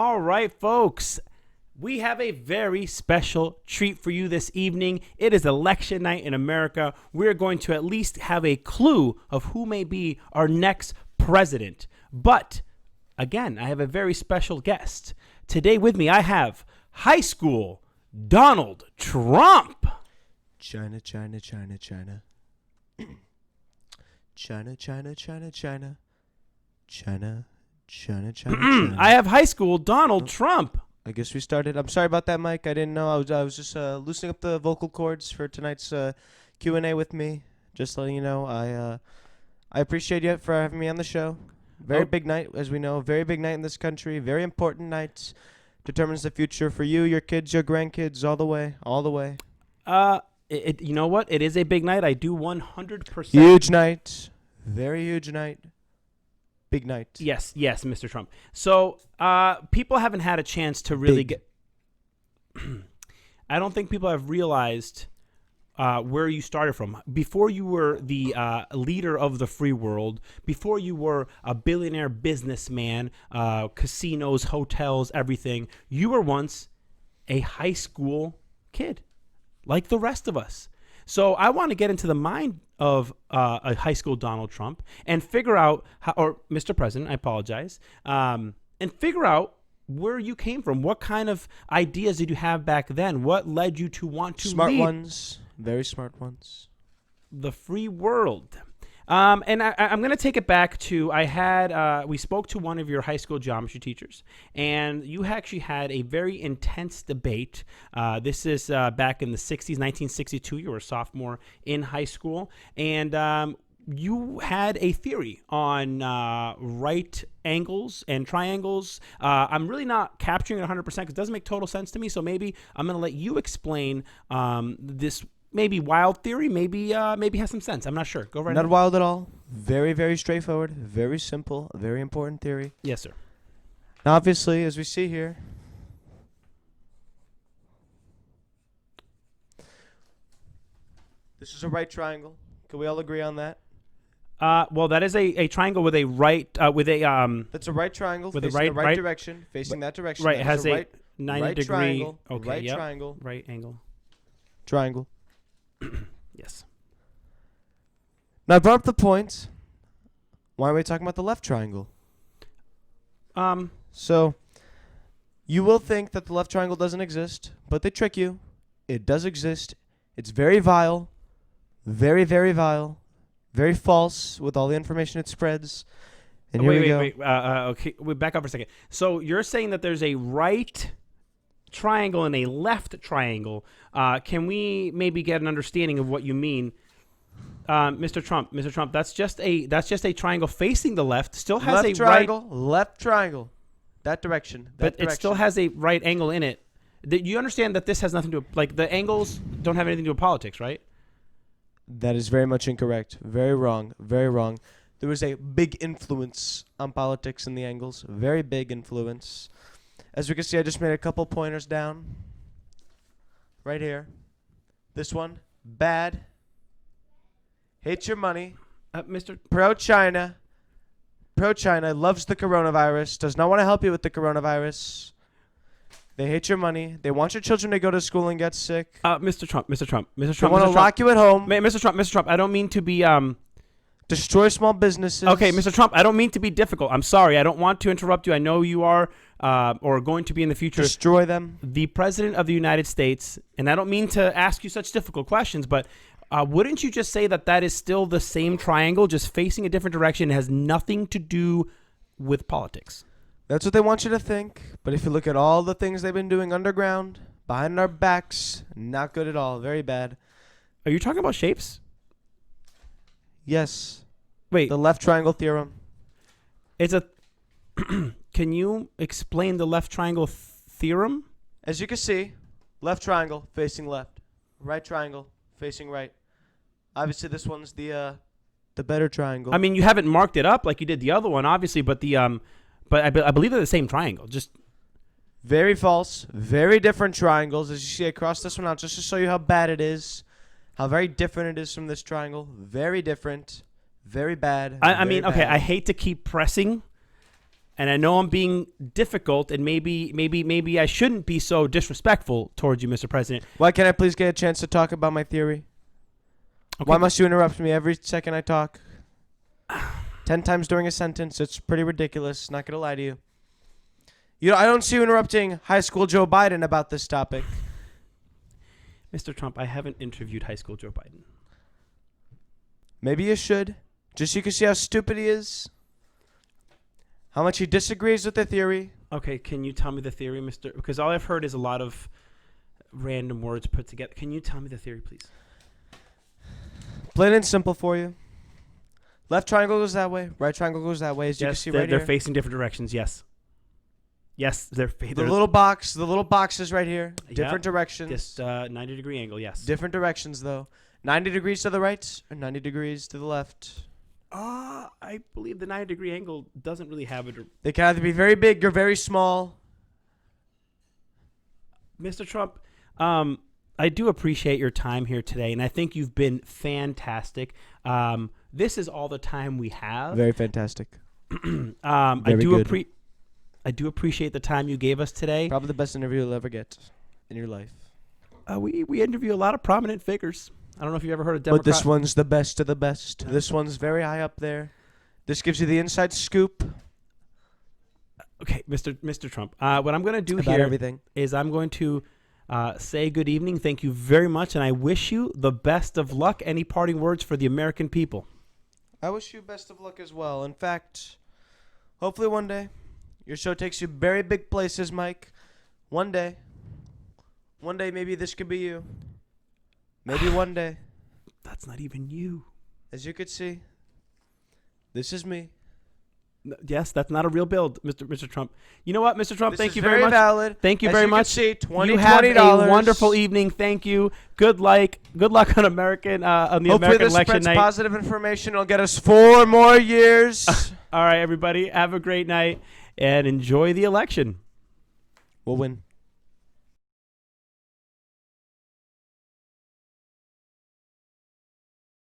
All right, folks. We have a very special treat for you this evening. It is election night in America. We're going to at least have a clue of who may be our next president. But again, I have a very special guest. Today with me, I have high school Donald Trump. China, China, China, China. China, China, China, China. China, China, China, China. I have high school Donald Trump. I guess we started. I'm sorry about that, Mike. I didn't know. I was just loosening up the vocal cords for tonight's Q&A with me. Just letting you know, I appreciate you for having me on the show. Very big night, as we know. Very big night in this country. Very important night. Determines the future for you, your kids, your grandkids, all the way, all the way. You know what? It is a big night. I do 100%. Huge night. Very huge night. Big night. Yes, Mr. Trump. So people haven't had a chance to really get. I don't think people have realized where you started from. Before you were the leader of the free world, before you were a billionaire businessman, casinos, hotels, everything, you were once a high school kid, like the rest of us. So I want to get into the mind of a high school Donald Trump and figure out how, or Mr. President, I apologize, and figure out where you came from. What kind of ideas did you have back then? What led you to want to Smart lead ones. Very smart ones. the free world? And I'm going to take it back to, we spoke to one of your high school geometry teachers, and you actually had a very intense debate. This is back in the 60s, 1962. You were a sophomore in high school, and you had a theory on right angles and triangles. I'm really not capturing it 100% because it doesn't make total sense to me, so maybe I'm going to let you explain this maybe wild theory, maybe has some sense. I'm not sure. Go right ahead. Not wild at all. Very, very straightforward. Very simple. Very important theory. Yes, sir. Now, obviously, as we see here, this is a right triangle. Can we all agree on that? Well, that is a triangle with a right That's a right triangle with a facing the right- right direction, facing that direction. right. That It has is a right 90 right degree. triangle. Okay. Right Yep. triangle. Right angle. Triangle. Yes. Now, I brought up the point. Why are we talking about the left triangle? So, you will think that the left triangle doesn't exist, but they trick you. It does exist. It's very vile. Very, very vile. Very false with all the information it spreads. And here we go. Wait. Okay, we back up for a second. So you're saying that there's a right triangle and a left triangle. Can we maybe get an understanding of what you mean, Mr. Trump? Mr. Trump, that's just a triangle facing the left. Still has Left a triangle. right, Left triangle. That direction. but it still has a right angle in it. You understand that this has nothing to do, like, the angles don't have anything to do with politics, right? That is very much incorrect. Very wrong. Very wrong. There was a big influence on politics in the angles. Very big influence. As we can see, I just made a couple pointers down. Right here. This one. Bad. Hates your money. Mr. Pro-China. Pro-China. Loves the coronavirus. Does not want to help you with the coronavirus. They hate your money. They want your children to go to school and get sick. Mr. Trump. They want to Mr. Trump. lock you at home. Mr. Trump, I don't mean to be Destroy small businesses. Okay, Mr. Trump, I don't mean to be difficult. I'm sorry. I don't want to interrupt you. I know you are or going to be in the future Destroy them. the President of the United States, and I don't mean to ask you such difficult questions, but wouldn't you just say that that is still the same triangle, just facing a different direction? It has nothing to do with politics. That's what they want you to think. But if you look at all the things they've been doing underground, behind our backs, not good at all. Very bad. Are you talking about shapes? Yes. Wait, The left triangle theorem. it's a... Can you explain the left triangle theorem? As you can see, left triangle facing left. Right triangle facing right. Obviously, this one's the better triangle. I mean, you haven't marked it up like you did the other one, obviously, but I believe they're the same triangle. Just very false. Very different triangles. As you see, I crossed this one out just to show you how bad it is. How very different it is from this triangle. Very different. Very bad. I mean, very okay, bad. I hate to keep pressing and I know I'm being difficult, and maybe I shouldn't be so disrespectful towards you, Mr. President. Why can't I please get a chance to talk about my theory? Okay. Why must you interrupt me every second I talk? 10 times during a sentence. It's pretty ridiculous. Not going to lie to you. I don't see you interrupting high school Joe Biden about this topic. Mr. Trump, I haven't interviewed high school Joe Biden. Maybe you should. Just so you can see how stupid he is. How much he disagrees with the theory. Okay, can you tell me the theory, Mr. Because all I've heard is a lot of random words put together. Can you tell me the theory, please? Plain and simple for you. Left triangle goes that way. Right triangle goes that way. As you can see right they're here. facing different directions. Yes. Yes, The little box is right here. Different directions. This 90-degree angle, yes. Different directions, though. 90 degrees to the right or 90 degrees to the left. I believe the 90-degree angle doesn't really have it. They can either be very big or very small. Mr. Trump, I do appreciate your time here today, and I think you've been fantastic. This is all the time we have. Very fantastic. I do appreciate the time you gave us today. Probably the best interview you'll ever get in your life. We interview a lot of prominent figures. I don't know if you've ever heard of Democrat. But this one's the best of the best. This one's very high up there. This gives you the inside scoop. Okay, Mr. Trump. What I'm going to do about here everything. is I'm going to say good evening. Thank you very much, and I wish you the best of luck. Any parting words for the American people? I wish you best of luck as well. In fact, hopefully one day your show takes you very big places, Mike. One day maybe this could be you. Maybe one day. That's not even you. As you could see, this is me. Yes, that's not a real build, Mr. Trump. You know what, Mr. Trump? This thank is you very much. Valid. Thank you As very you much. See, you have $20. a wonderful evening. Thank you. Good luck on American on the Hopefully American this election spreads night. positive information. It'll get us 4 more years. All right, everybody. Have a great night and enjoy the election. We'll win.